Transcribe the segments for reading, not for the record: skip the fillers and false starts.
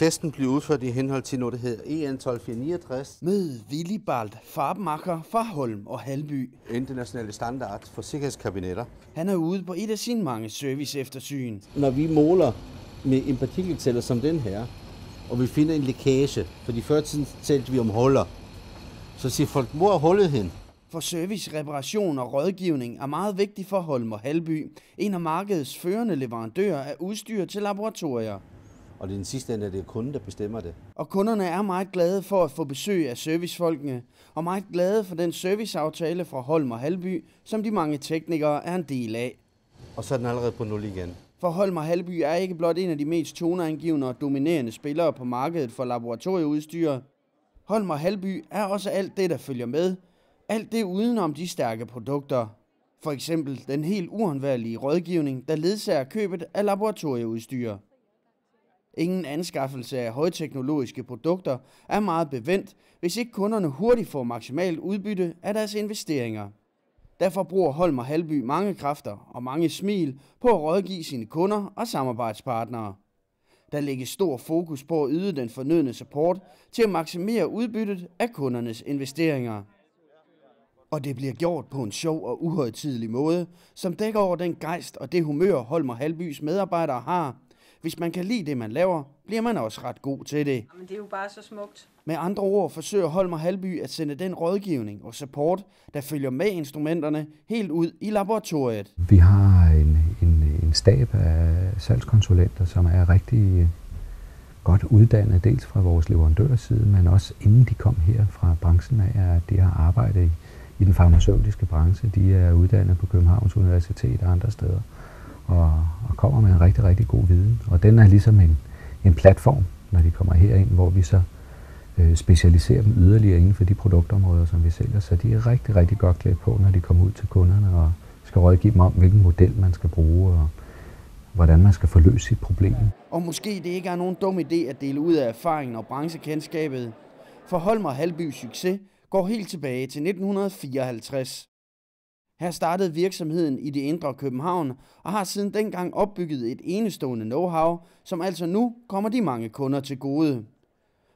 Testen bliver udført i henhold til noget, der hedder EN 12469. Mød Willibald Farbmacher fra Holm og Halby. Internationale standard for sikkerhedskabinetter. Han er ude på et af sine mange serviceeftersyn. Når vi måler med en partikeltæller som den her, og vi finder en lækage, fordi før tiden talte vi om huller, så siger folk, hvor er hullet hen? For service, reparation og rådgivning er meget vigtigt for Holm og Halby, en af markedets førende leverandører af udstyr til laboratorier. Og det er den sidste ende, at det er kunden, der bestemmer det. Og kunderne er meget glade for at få besøg af servicefolkene, og meget glade for den serviceaftale fra Holm og Halby, som de mange teknikere er en del af. Og så er den allerede på 0 igen. For Holm og Halby er ikke blot en af de mest toneangivende og dominerende spillere på markedet for laboratorieudstyr. Holm og Halby er også alt det, der følger med. Alt det udenom de stærke produkter. For eksempel den helt uundværlige rådgivning, der ledsager købet af laboratorieudstyr. Ingen anskaffelse af højteknologiske produkter er meget bevendt, hvis ikke kunderne hurtigt får maksimalt udbytte af deres investeringer. Derfor bruger Holm og Halby mange kræfter og mange smil på at rådgive sine kunder og samarbejdspartnere. Der lægges stor fokus på at yde den fornødne support til at maksimere udbyttet af kundernes investeringer. Og det bliver gjort på en sjov og uhøjtidelig måde, som dækker over den gejst og det humør, Holm og Halbys medarbejdere har. Hvis man kan lide det, man laver, bliver man også ret god til det. Men det er jo bare så smukt. Med andre ord forsøger Holm og Halby at sende den rådgivning og support, der følger med instrumenterne, helt ud i laboratoriet. Vi har en stab af salgskonsulenter, som er rigtig godt uddannet, dels fra vores leverandørside, men også inden de kom her fra branchen af, at de har arbejdet i den farmaceutiske branche. De er uddannet på Københavns Universitet og andre steder, og kommer med en rigtig, rigtig god viden. Og den er ligesom en platform, når de kommer herind, hvor vi så specialiserer dem yderligere inden for de produktområder, som vi sælger. Så de er rigtig, rigtig godt klædt på, når de kommer ud til kunderne og skal rådgive dem om, hvilken model man skal bruge og hvordan man skal forløse sit problem. Og måske det ikke er nogen dum idé at dele ud af erfaringen og branchekendskabet. For Holm og Halbys succes går helt tilbage til 1954. Her startede virksomheden i det indre København og har siden dengang opbygget et enestående know-how, som altså nu kommer de mange kunder til gode.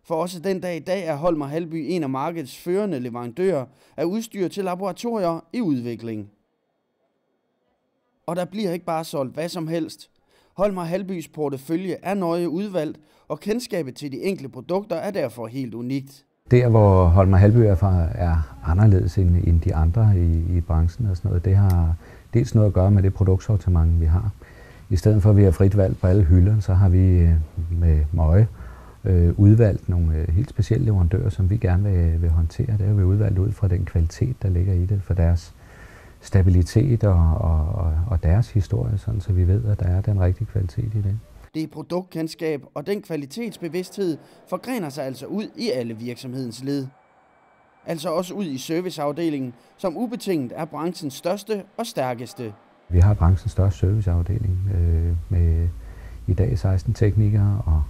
For også den dag i dag er Holm og Halby en af markedets førende leverandører af udstyr til laboratorier i udvikling. Og der bliver ikke bare solgt hvad som helst. Holm og Halbys portefølje er nøje udvalgt, og kendskabet til de enkelte produkter er derfor helt unikt. Der, hvor Holm og Halby er anderledes end de andre i branchen og sådan noget, det har dels noget at gøre med det produktsortiment, vi har. I stedet for, at vi har frit valg på alle hylder, så har vi med Møje udvalgt nogle helt specielle leverandører, som vi gerne vil håndtere. Det har vi udvalgt ud fra den kvalitet, der ligger i det, for deres stabilitet og deres historie, sådan, så vi ved, at der er den rigtige kvalitet i det. Det produktkendskab og den kvalitetsbevidsthed forgrener sig altså ud i alle virksomhedens led. Altså også ud i serviceafdelingen, som ubetinget er branchens største og stærkeste. Vi har branchens største serviceafdeling med i dag 16 teknikere, og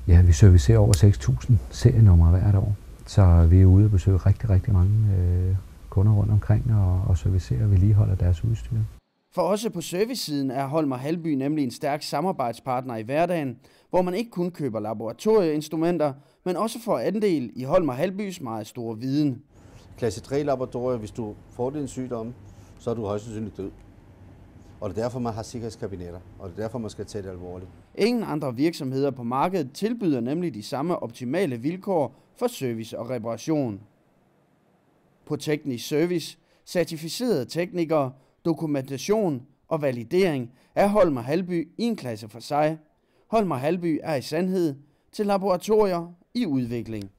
ja, vi servicerer over 6.000 serienumre hvert år. Så vi er ude og besøge rigtig, rigtig mange kunder rundt omkring og servicerer og vedligeholder deres udstyr. For også på servicesiden er Holm og Halby nemlig en stærk samarbejdspartner i hverdagen, hvor man ikke kun køber laboratorieinstrumenter, men også får andel i Holm og Halbys meget store viden. Klasse 3 laboratorier, hvis du får den sygdom, så er du højst sandsynligt død. Og det er derfor, man har sikkerhedskabinetter, og det er derfor, man skal tage det alvorligt. Ingen andre virksomheder på markedet tilbyder nemlig de samme optimale vilkår for service og reparation. På teknisk service, certificerede teknikere, dokumentation og validering er Holm og Halby i en klasse for sig. Holm og Halby er i sandhed til laboratorier i udvikling.